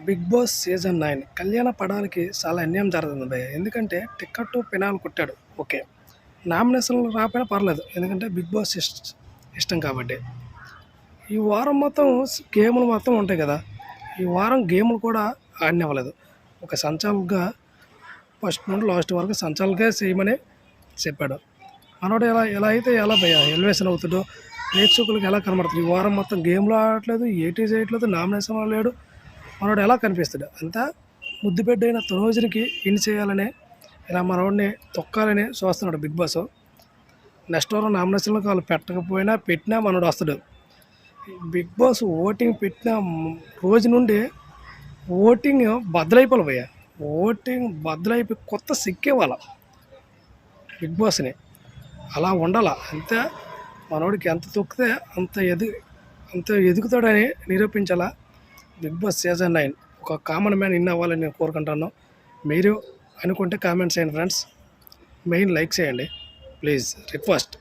Big boss season 9 కళ్యాణ పడానికి చాలా అన్యాయం జరుగుతుంది భయ్య. ఎందుకంటే టికెట్ పెనాలు కొట్టాడు, ఓకే. నామినేషన్లు రాకపోయినా పర్లేదు, ఎందుకంటే బిగ్ బాస్ ఇష్టం కాబట్టి. ఈ వారం మొత్తం గేములు మొత్తం ఉంటాయి కదా, ఈ వారం గేములు కూడా ఆడనివ్వలేదు. ఒక సంచాలకుగా ఫస్ట్ నుండి లాస్ట్ వరకు సంచాలకే చేయమని చెప్పాడు. మనోడు ఎలా అయితే ఎలా భయ్య ఎలివేషన్ అవుతాడో ప్రేక్షకులకు ఎలా కనబడుతుంది. ఈ వారం మొత్తం గేమ్లో ఆడట్లేదు, ఏటీ చేయట్లేదు, నామినేషన్లో లేడు. మనోడు ఎలా కనిపిస్తాడు అంతా ముద్దు బిడ్డైన తనోజునికి విన్ చేయాలని ఇలా మనోడిని తొక్కాలని చూస్తున్నాడు బిగ్ బాస్. నెక్స్ట్ వారం నామినేషన్లకు వాళ్ళు పెట్టకపోయినా పెట్టినా మనోడు వస్తాడు. బిగ్ బాస్ ఓటింగ్ పెట్టిన రోజు నుండి ఓటింగ్ బద్దలైపోవాలి భయ్య. ఓటింగ్ బద్దలైపోయి కొత్త సిక్కేవాళ్ళ బిగ్ బాస్ని. అలా ఉండాల అంతే. మనోడికి ఎంత తొక్కితే అంత ఎదుగుతాడని నిరూపించాలా. బిగ్ బాస్ సీజన్ 9 ఒక కామన్ మ్యాన్ ఇన్ అవ్వాలని నేను కోరుకుంటాను. మీరు అనుకుంటే కామెంట్స్ చేయండి ఫ్రెండ్స్. మెయిన్ లైక్ చేయండి ప్లీజ్, రిక్వెస్ట్.